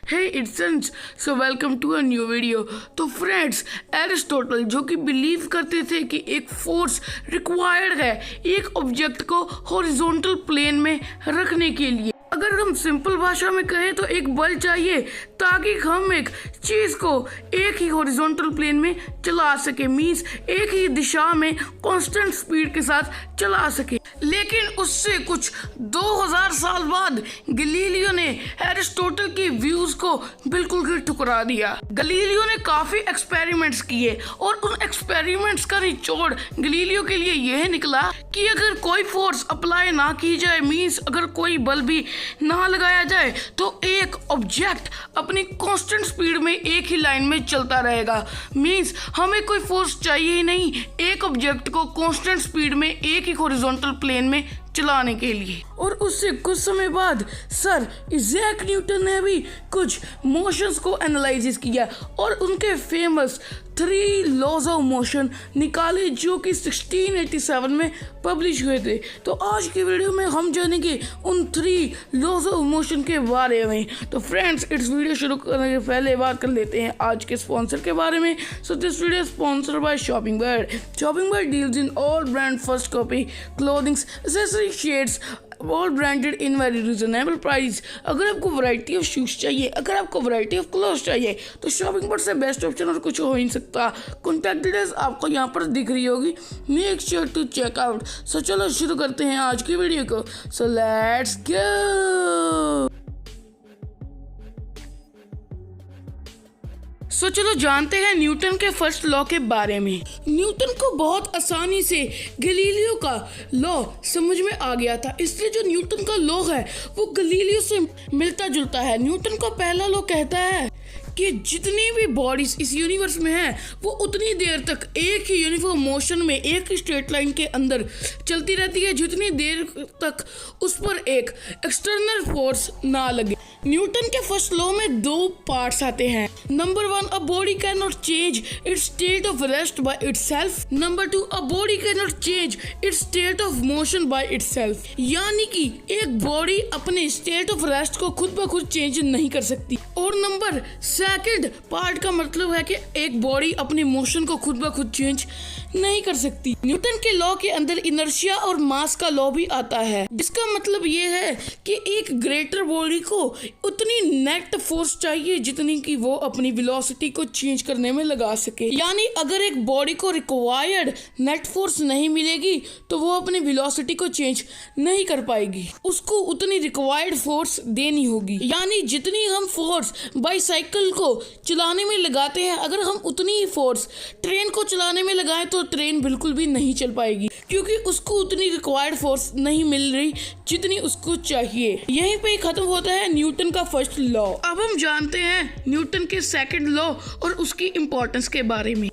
Hey it's Sans, so welcome to a new video। तो friends, Aristotle जो कि believe करते थे कि एक फोर्स रिक्वायर्ड है एक ऑब्जेक्ट को हॉरिजॉन्टल प्लेन में रखने के लिए। अगर हम सिंपल भाषा में कहें तो एक बल चाहिए ताकि हम एक चीज को एक ही हॉरिजॉन्टल प्लेन में चला सके, मींस एक ही दिशा में कांस्टेंट स्पीड के साथ चला सके। लेकिन उससे कुछ 2000 साल बाद गलीलियो ने एरिस्टोटल की व्यूज को बिल्कुल ही ठुकरा दिया। गलीलियो ने काफी एक्सपेरिमेंट्स किए और उन एक्सपेरिमेंट्स का निचोड़ गलीलियो के लिए यह निकला कि अगर कोई फोर्स अप्लाई ना की जाए, मींस अगर कोई बल भी ना लगाया जाए, तो एक ऑब्जेक्ट अपनी कांस्टेंट स्पीड में एक ही लाइन में चलता रहेगा। मींस हमें कोई फोर्स चाहिए ही नहीं एक ऑब्जेक्ट को कांस्टेंट स्पीड में एक ही हॉरिजॉन्टल प्लेन में चलाने के लिए। और उससे कुछ समय बाद सर इज़ैक न्यूटन ने भी कुछ मोशंस को एनालाइज किया और उनके फेमस 3 लॉज ऑफ मोशन निकाले जो कि 1687 में पब्लिश हुए थे। तो आज की वीडियो में हम जानेंगे उन 3 लॉज ऑफ मोशन के बारे में। तो फ्रेंड्स, इस वीडियो शुरू करने के पहले बात कर लेते हैं आज के स्पॉन्सर के बारे में। So this video sponsored by shopping bird. Shopping bird deals in all brand first copy clothings accessory shades all branded in very reasonable price. अगर आपको वैरायटी ऑफ शूज चाहिए, अगर आपको वैरायटी ऑफ क्लोथ्स चाहिए, तो शॉपिंग बर्ड से best option और कुछ हो ही नहीं सकता। कॉन्टैक्ट डिटेल्स आपको यहाँ पर दिख रही होगी, make sure to check out. So चलो शुरू करते हैं आज की वीडियो को। So let's go. सो चलो जानते हैं न्यूटन के फर्स्ट लॉ के बारे में। न्यूटन को बहुत आसानी से गलीलियो का लॉ समझ में आ गया था, इसलिए जो न्यूटन का लॉ है वो गलीलियो से मिलता जुलता है। न्यूटन का पहला लॉ कहता है कि जितनी भी बॉडीज इस यूनिवर्स में है वो उतनी देर तक एक ही यूनिफॉर्म मोशन में एक ही स्ट्रेट लाइन के अंदर चलती रहती है जितनी देर तक उस पर एक एक्सटर्नल फोर्स ना लगे। न्यूटन के फर्स्ट लॉ में 2 पार्ट्स आते हैं। Number 1, a body can not change it's state of rest by itself. Number 2, a body can not change it's state of motion by itself. यानी कि एक बॉडी अपने स्टेट ऑफ रेस्ट को खुद ब खुद चेंज नहीं कर सकती। और नंबर 2 पार्ट का मतलब है कि एक बॉडी अपनी मोशन को खुद ब खुद चेंज नहीं कर सकती। न्यूटन के लॉ के अंदर इनर्शिया और मास का लॉ भी आता है, जिसका मतलब ये है कि एक ग्रेटर बॉडी को उतनी नेट फोर्स चाहिए जितनी कि वो अपनी वेलोसिटी को चेंज करने में लगा सके। यानी अगर एक बॉडी को रिक्वायर्ड नेट फोर्स नहीं मिलेगी तो वो अपनी वेलोसिटी को चेंज नहीं कर पाएगी, उसको उतनी रिक्वायर्ड फोर्स देनी होगी। यानी जितनी हम फोर्स बाईसाइकिल को चलाने में लगाते हैं, अगर हम उतनी ही फोर्स ट्रेन को चलाने में लगाएं तो ट्रेन बिल्कुल भी नहीं चल पाएगी, क्योंकि उसको उतनी रिक्वायर्ड फोर्स नहीं मिल रही जितनी उसको चाहिए। यहीं पे खत्म होता है न्यूटन का फर्स्ट लॉ। अब हम जानते हैं न्यूटन के सेकंड लॉ और उसकी इंपॉर्टेंस के बारे में।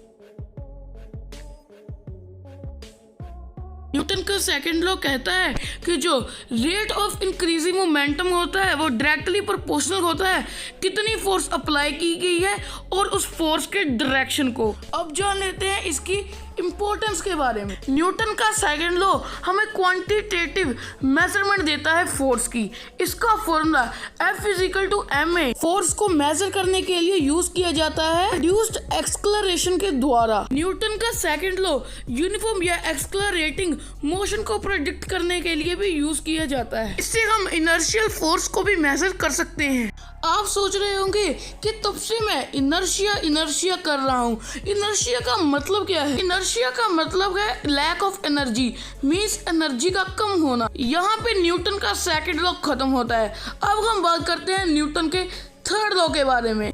न्यूटन का सेकंड लॉ कहता है कि जो रेट ऑफ इंक्रीजिंग मोमेंटम होता है वो डायरेक्टली प्रोपोर्शनल होता है कितनी फोर्स अप्लाई की गई है और उस फोर्स के डायरेक्शन को। अब जान लेते हैं इसकी इंपॉर्टेंस के बारे में। न्यूटन का सेकंड लॉ हमें क्वांटिटेटिव मेजरमेंट देता है फोर्स की। इसका फॉर्मूला F = ma। फोर्स को मेजर करने के लिए यूज किया जाता है रिड्यूस्ड एक्सेलरेशन के द्वारा। न्यूटन का सेकंड लॉ यूनिफॉर्म या एक्सेलरेटिंग मोशन को प्रेडिक्ट करने के लिए भी यूज किया जाता है। इससे हम इनर्शियल फोर्स को भी मेजर कर सकते हैं। आप सोच रहे होंगे कि तब से मैं इनर्शिया कर रहा हूँ। इनर्शिया का मतलब क्या है? इनर्शिया का मतलब है lack of energy, means energy का कम होना। यहाँ पे न्यूटन का सेकंड लॉ खत्म होता है। अब हम बात करते हैं न्यूटन के थर्ड लॉ के बारे में।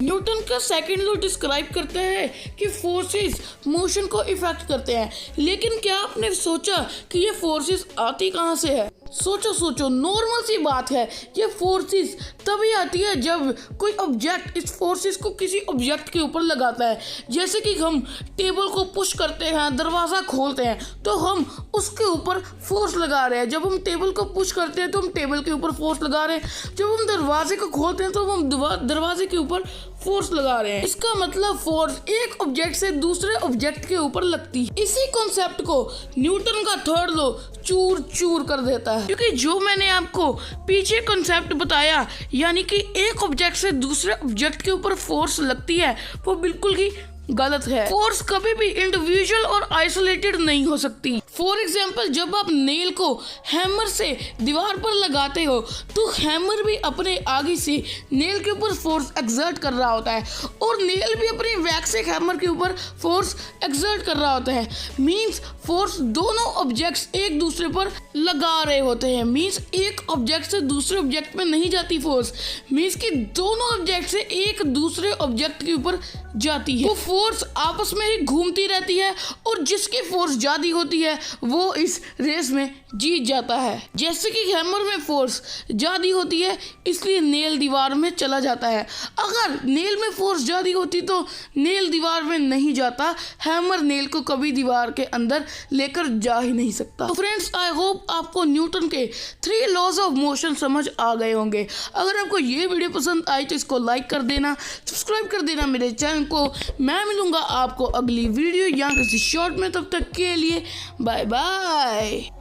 न्यूटन का सेकंड लॉ डिस्क्राइब करता है कि फोर्सेस मोशन को इफेक्ट करते हैं। लेकिन क्या आपने सोचा कि ये फोर्सेस आती कहाँ से है? सोचो, नॉर्मल सी बात है। ये फोर्सेस तभी आती है जब कोई ऑब्जेक्ट इस फोर्सेस को किसी ऑब्जेक्ट के ऊपर लगाता है। जैसे कि हम टेबल को पुश करते हैं, दरवाज़ा खोलते हैं, तो हम उसके ऊपर फोर्स लगा रहे हैं। जब हम टेबल को पुश करते हैं तो हम टेबल के ऊपर फोर्स लगा रहे हैं। जब हम दरवाजे को खोलते हैं तो हम दरवाजे के ऊपर फोर्स लगा रहे हैं। इसका मतलब फोर्स एक ऑब्जेक्ट से दूसरे ऑब्जेक्ट के ऊपर लगती है। इसी कॉन्सेप्ट को न्यूटन का थर्ड लॉ चूर चूर कर देता है, क्योंकि जो मैंने आपको पीछे कॉन्सेप्ट बताया, यानी कि एक ऑब्जेक्ट से दूसरे ऑब्जेक्ट के ऊपर फोर्स लगती है, वो बिल्कुल ही गलत है। फोर्स कभी भी इंडिविजुअल और आइसोलेटेड नहीं हो सकती। फॉर एग्जाम्पल, जब आप नेल को हैमर से दीवार पर लगाते हो तो हैमर भी अपने आगे से नेल के ऊपर फोर्स एक्सर्ट कर रहा होता है और नेल भी अपने वैक्सिक हैमर के ऊपर फोर्स एक्सर्ट कर रहा होता है। मींस फोर्स दोनों ऑब्जेक्ट्स एक दूसरे पर लगा रहे होते हैं। मींस एक ऑब्जेक्ट से दूसरे ऑब्जेक्ट में नहीं जाती फोर्स, मींस कि दोनों ऑब्जेक्ट से एक दूसरे ऑब्जेक्ट के ऊपर जाती है। वो फोर्स आपस में ही घूमती रहती है और जिसकी फोर्स ज्यादा होती है वो इस रेस में जीत जाता है। जैसे कि हैमर में फोर्स ज्यादा होती है इसलिए नेल दीवार में चला जाता है। अगर नेल में फोर्स ज्यादा होती तो नेल दीवार में नहीं जाता। हैमर नेल को कभी दीवार के अंदर लेकर जा ही नहीं सकता। तो फ्रेंड्स, आई होप आपको न्यूटन के 3 लॉज ऑफ मोशन समझ आ गए होंगे। अगर आपको ये वीडियो पसंद आई तो इसको लाइक कर देना, सब्सक्राइब कर देना मेरे चैनल को। मैं मिलूंगा आपको अगली वीडियो या किसी शॉर्ट में, तब तक के लिए बाय बाय।